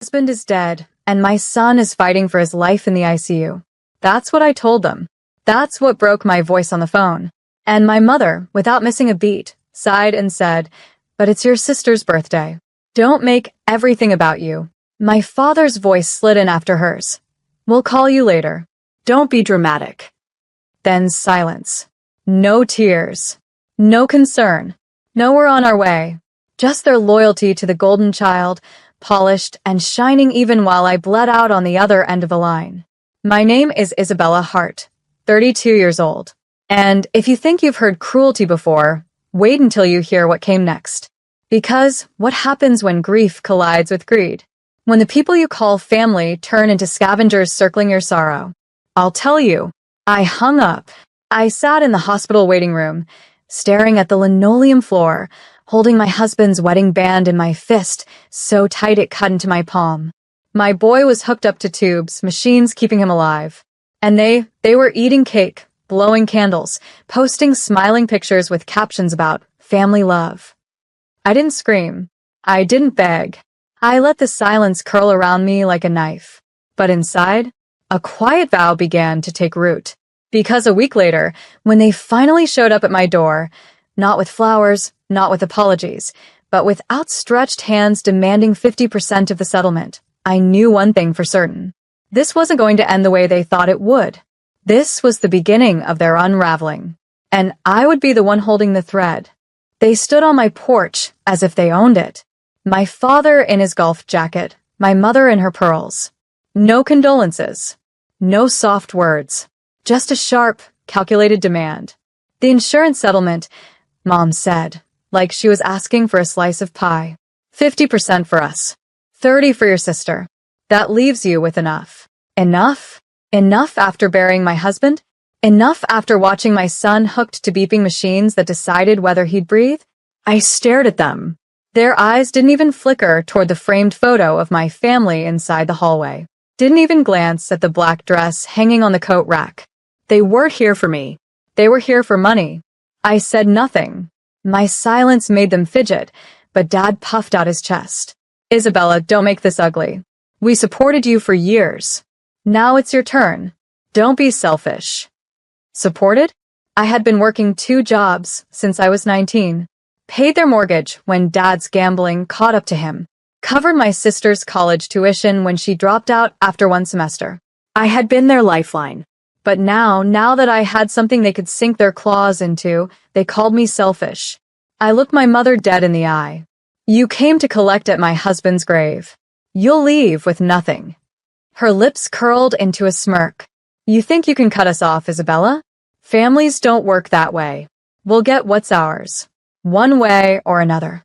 Husband is dead, and my son is fighting for his life in the ICU. That's what I told them. That's what broke my voice on the phone. And my mother, without missing a beat, sighed and said, "But it's your sister's birthday. Don't make everything about you." My father's voice slid in after hers. "We'll call you later. Don't be dramatic." Then silence. No tears. No concern. No, we're on our way. Just their loyalty to the golden child, polished and shining even while I bled out on the other end of the line. My name is Isabella Hart, 32 years old. And if you think you've heard cruelty before, wait until you hear what came next. Because what happens when grief collides with greed? When the people you call family turn into scavengers circling your sorrow? I'll tell you. I hung up. I sat in the hospital waiting room, staring at the linoleum floor, holding my husband's wedding band in my fist, so tight it cut into my palm. My boy was hooked up to tubes, machines keeping him alive. And they were eating cake, blowing candles, posting smiling pictures with captions about family love. I didn't scream. I didn't beg. I let the silence curl around me like a knife. But inside, a quiet vow began to take root. Because a week later, when they finally showed up at my door, not with flowers, not with apologies, but with outstretched hands demanding 50% of the settlement, I knew one thing for certain. This wasn't going to end the way they thought it would. This was the beginning of their unraveling. And I would be the one holding the thread. They stood on my porch as if they owned it. My father in his golf jacket, my mother in her pearls. No condolences. No soft words. Just a sharp, calculated demand. The insurance settlement, Mom said, like she was asking for a slice of pie. 50% for us. 30 for your sister. That leaves you with enough. Enough? Enough after burying my husband? Enough after watching my son hooked to beeping machines that decided whether he'd breathe? I stared at them. Their eyes didn't even flicker toward the framed photo of my family inside the hallway. Didn't even glance at the black dress hanging on the coat rack. They weren't here for me. They were here for money. I said nothing. My silence made them fidget, but Dad puffed out his chest. "Isabella, don't make this ugly. We supported you for years. Now it's your turn. Don't be selfish." Supported? I had been working 2 jobs since I was 19. Paid their mortgage when Dad's gambling caught up to him. Covered my sister's college tuition when she dropped out after 1 semester. I had been their lifeline. But now that I had something they could sink their claws into, they called me selfish. I looked my mother dead in the eye. "You came to collect at my husband's grave. You'll leave with nothing." Her lips curled into a smirk. "You think you can cut us off, Isabella? Families don't work that way. We'll get what's ours, one way or another."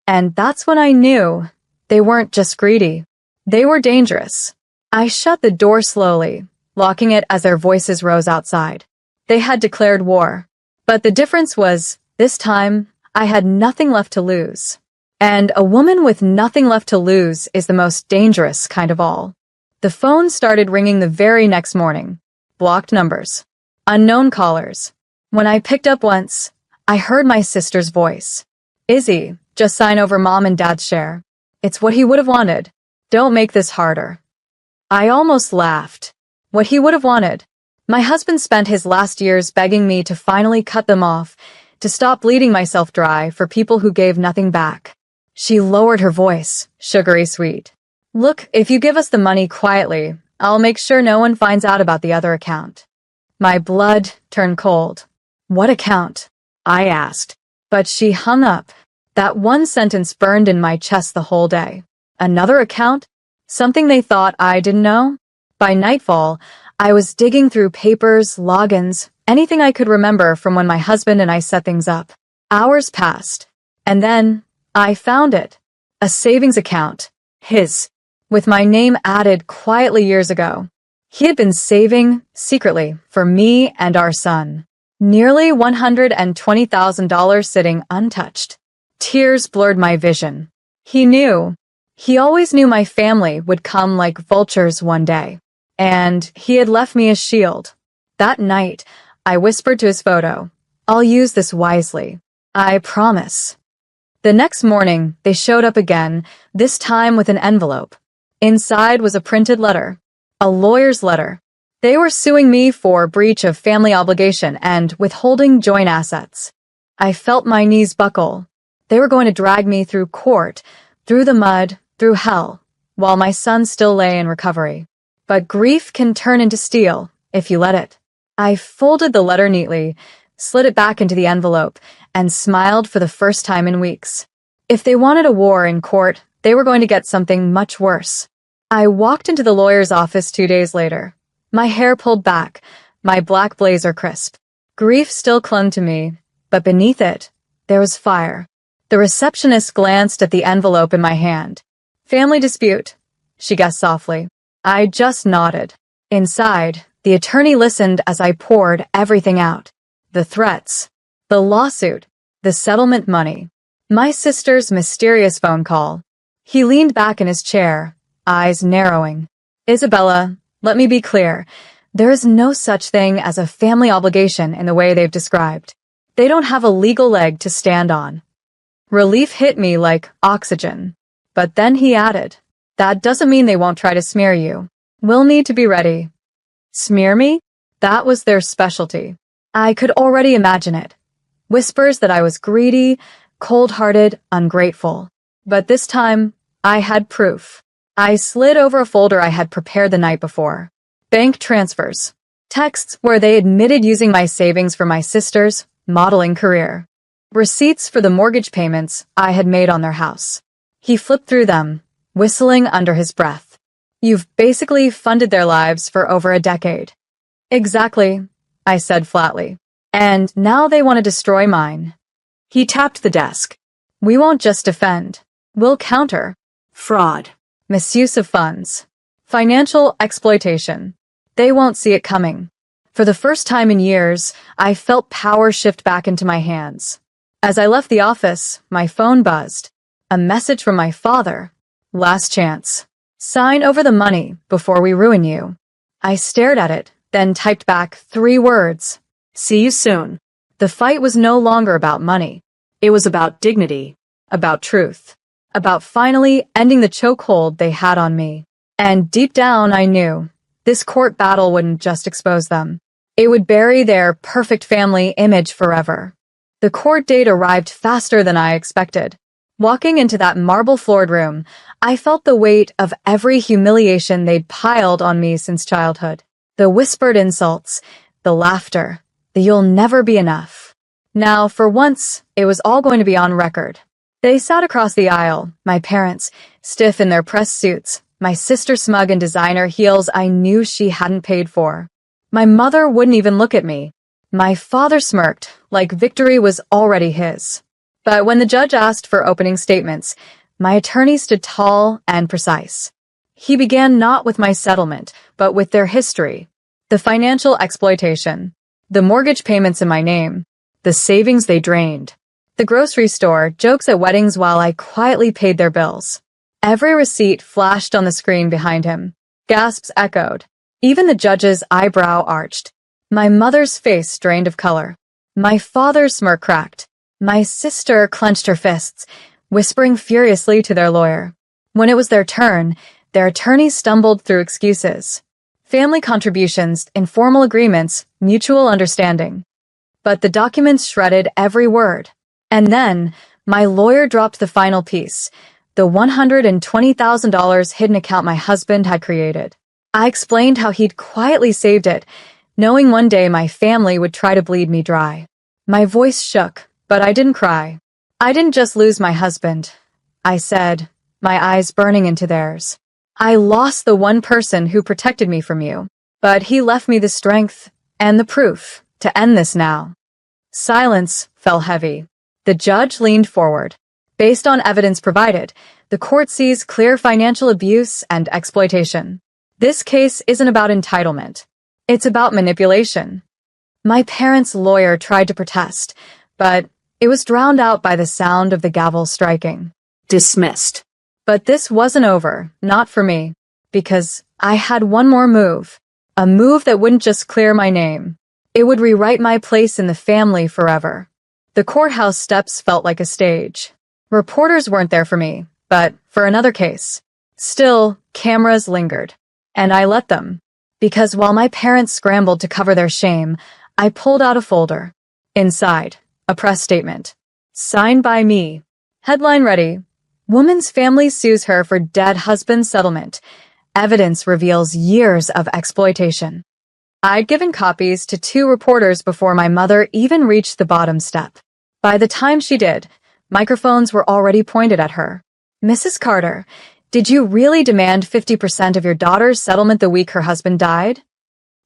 And that's when I knew they weren't just greedy. They were dangerous. I shut the door slowly, locking it as their voices rose outside. They had declared war. But the difference was, this time, I had nothing left to lose. And a woman with nothing left to lose is the most dangerous kind of all. The phone started ringing the very next morning. Blocked numbers. Unknown callers. When I picked up once, I heard my sister's voice. "Izzy, just sign over Mom and Dad's share. It's what he would have wanted. Don't make this harder." I almost laughed. What he would have wanted. My husband spent his last years begging me to finally cut them off, to stop bleeding myself dry for people who gave nothing back. She lowered her voice, sugary sweet. "Look, if you give us the money quietly, I'll make sure no one finds out about the other account." My blood turned cold. "What account?" I asked. But she hung up. That one sentence burned in my chest the whole day. Another account? Something they thought I didn't know? By nightfall, I was digging through papers, logins, anything I could remember from when my husband and I set things up. Hours passed. And then, I found it. A savings account. His. With my name added quietly years ago. He had been saving, secretly, for me and our son. Nearly $120,000 sitting untouched. Tears blurred my vision. He knew. He always knew my family would come like vultures one day. And he had left me a shield. That night, I whispered to his photo, "I'll use this wisely. I promise." The next morning, they showed up again, this time with an envelope. Inside was a printed letter. A lawyer's letter. They were suing me for breach of family obligation and withholding joint assets. I felt my knees buckle. They were going to drag me through court, through the mud, through hell, while my son still lay in recovery. But grief can turn into steel, if you let it. I folded the letter neatly, slid it back into the envelope, and smiled for the first time in weeks. If they wanted a war in court, they were going to get something much worse. I walked into the lawyer's office 2 days later. My hair pulled back, my black blazer crisp. Grief still clung to me, but beneath it, there was fire. The receptionist glanced at the envelope in my hand. Family dispute, she guessed softly. I just nodded. Inside, the attorney listened as I poured everything out. The threats, the lawsuit, the settlement money, my sister's mysterious phone call. He leaned back in his chair, eyes narrowing. Isabella, let me be clear. There is no such thing as a family obligation in the way they've described. They don't have a legal leg to stand on. Relief hit me like oxygen. But then he added, that doesn't mean they won't try to smear you. We'll need to be ready. Smear me? That was their specialty. I could already imagine it. Whispers that I was greedy, cold-hearted, ungrateful. But this time, I had proof. I slid over a folder I had prepared the night before. Bank transfers. Texts where they admitted using my savings for my sister's modeling career. Receipts for the mortgage payments I had made on their house. He flipped through them, whistling under his breath. You've basically funded their lives for over a decade. Exactly, I said flatly. And now they want to destroy mine. He tapped the desk. We won't just defend. We'll counter. Fraud. Misuse of funds. Financial exploitation. They won't see it coming. For the first time in years, I felt power shift back into my hands. As I left the office, my phone buzzed. A message from my father. Last chance. Sign over the money before we ruin you. I stared at it, then typed back 3 words. See you soon. The fight was no longer about money. It was about dignity, about truth, about finally ending the chokehold they had on me. And deep down, I knew this court battle wouldn't just expose them. It would bury their perfect family image forever. The court date arrived faster than I expected. Walking into that marble-floored room, I felt the weight of every humiliation they'd piled on me since childhood. The whispered insults, the laughter, the you'll never be enough. Now, for once, it was all going to be on record. They sat across the aisle, my parents, stiff in their press suits, my sister smug in designer heels I knew she hadn't paid for. My mother wouldn't even look at me. My father smirked, like victory was already his. But when the judge asked for opening statements, my attorney stood tall and precise. He began not with my settlement, but with their history. The financial exploitation, the mortgage payments in my name, the savings they drained, the grocery store, jokes at weddings while I quietly paid their bills. Every receipt flashed on the screen behind him. Gasps echoed. Even the judge's eyebrow arched. My mother's face drained of color. My father's smirk cracked. My sister clenched her fists, whispering furiously to their lawyer. When it was their turn, their attorney stumbled through excuses. Family contributions, informal agreements, mutual understanding. But the documents shredded every word. And then, my lawyer dropped the final piece, the $120,000 hidden account my husband had created. I explained how he'd quietly saved it, knowing one day my family would try to bleed me dry. My voice shook, but I didn't cry. I didn't just lose my husband, I said, my eyes burning into theirs. I lost the one person who protected me from you, but he left me the strength and the proof to end this now. Silence fell heavy. The judge leaned forward. Based on evidence provided, the court sees clear financial abuse and exploitation. This case isn't about entitlement. It's about manipulation. My parents' lawyer tried to protest, but it was drowned out by the sound of the gavel striking. Dismissed. But this wasn't over, not for me, because I had one more move. A move that wouldn't just clear my name. It would rewrite my place in the family forever. The courthouse steps felt like a stage. Reporters weren't there for me, but for another case. Still, cameras lingered. And I let them. Because while my parents scrambled to cover their shame, I pulled out a folder. Inside, a press statement. Signed by me. Headline ready. Woman's family sues her for dead husband settlement. Evidence reveals years of exploitation. I'd given copies to 2 reporters before my mother even reached the bottom step. By the time she did, microphones were already pointed at her. Mrs. Carter, did you really demand 50% of your daughter's settlement the week her husband died?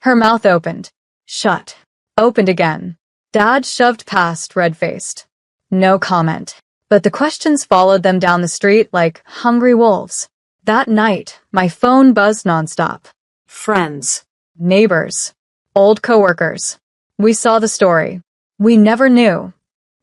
Her mouth opened. Shut. Opened again. Dad shoved past, red-faced. No comment. But the questions followed them down the street like hungry wolves. That night, my phone buzzed nonstop. Friends. Neighbors. Old coworkers. We saw the story. We never knew.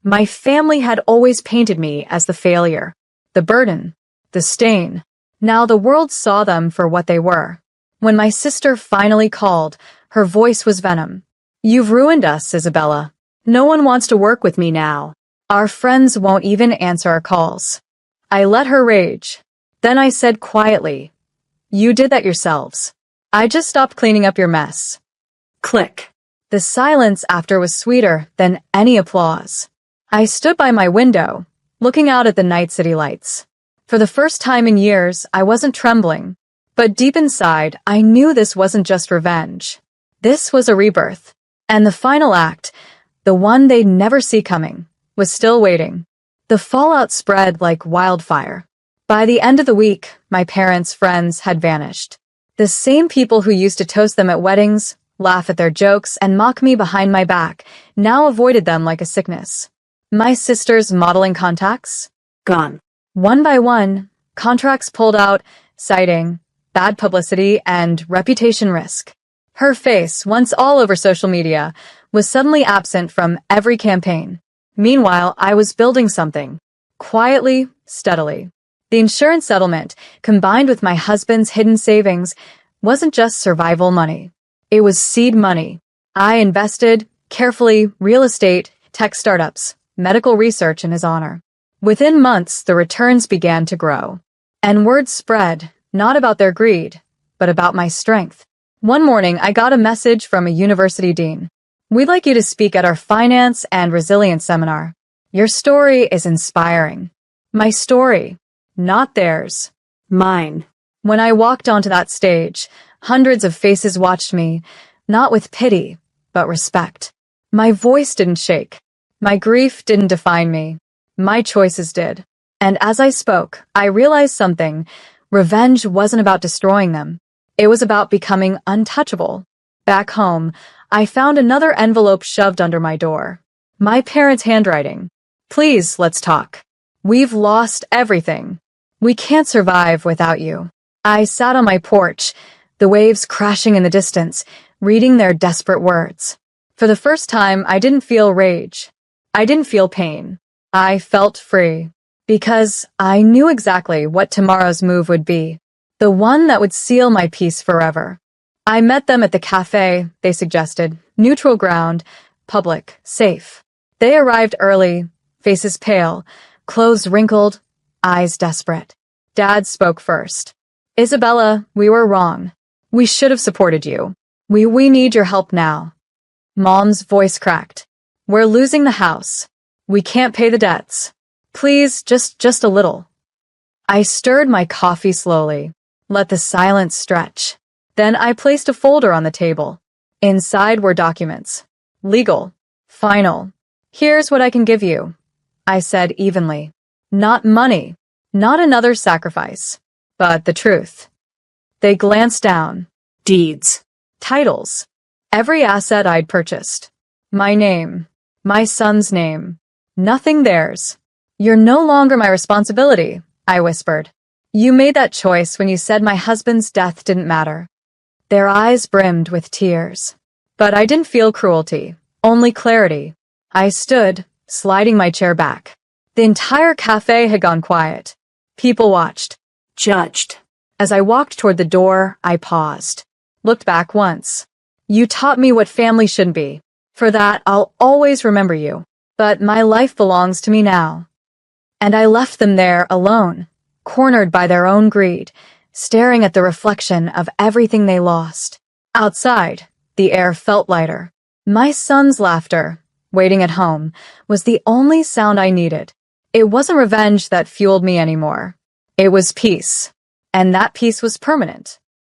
My family had always painted me as the failure, the burden, the stain. Now the world saw them for what they were. When my sister finally called, her voice was venom. You've ruined us, Isabella. No one wants to work with me now. Our friends won't even answer our calls. I let her rage. Then I said quietly, you did that yourselves. I just stopped cleaning up your mess. Click. The silence after was sweeter than any applause. I stood by my window, looking out at the night city lights. For the first time in years, I wasn't trembling. But deep inside, I knew this wasn't just revenge. This was a rebirth. And the final act, the one they'd never see coming, was still waiting. The fallout spread like wildfire. By the end of the week, my parents' friends had vanished. The same people who used to toast them at weddings, laugh at their jokes, and mock me behind my back, now avoided them like a sickness. My sister's modeling contacts? Gone. One by one, contracts pulled out, citing bad publicity and reputation risk. Her face, once all over social media, was suddenly absent from every campaign. Meanwhile, I was building something. Quietly, steadily. The insurance settlement, combined with my husband's hidden savings, wasn't just survival money. It was seed money. I invested, carefully, real estate, tech startups, medical research in his honor. Within months, the returns began to grow. And word spread, not about their greed, but about my strength. One morning, I got a message from a university dean. We'd like you to speak at our finance and resilience seminar. Your story is inspiring. My story, not theirs. Mine. When I walked onto that stage, hundreds of faces watched me, not with pity, but respect. My voice didn't shake. My grief didn't define me. My choices did. And as I spoke, I realized something. Revenge wasn't about destroying them. It was about becoming untouchable. Back home, I found another envelope shoved under my door. My parents' handwriting. Please, let's talk. We've lost everything. We can't survive without you. I sat on my porch, the waves crashing in the distance, reading their desperate words. For the first time, I didn't feel rage. I didn't feel pain. I felt free. Because I knew exactly what tomorrow's move would be. The one that would seal my peace forever. I met them at the cafe, they suggested. Neutral ground, public, safe. They arrived early, faces pale, clothes wrinkled, eyes desperate. Dad spoke first. Isabella, we were wrong. We should have supported you. We need your help now. Mom's voice cracked. We're losing the house. We can't pay the debts. Please, just a little. I stirred my coffee slowly, let the silence stretch. Then I placed a folder on the table. Inside were documents. Legal. Final. Here's what I can give you, I said evenly. Not money. Not another sacrifice. But the truth. They glanced down. Deeds. Titles. Every asset I'd purchased. My name. My son's name. Nothing theirs. You're no longer my responsibility, I whispered. You made that choice when you said my husband's death didn't matter. Their eyes brimmed with tears. But I didn't feel cruelty, only clarity. I stood, sliding my chair back. The entire cafe had gone quiet. People watched, judged. As I walked toward the door, I paused, looked back once. You taught me what family should be. For that, I'll always remember you. But my life belongs to me now. And I left them there alone, cornered by their own greed, staring at the reflection of everything they lost. Outside, the air felt lighter. My son's laughter, waiting at home, was the only sound I needed. It wasn't revenge that fueled me anymore. It was peace. And that peace was permanent.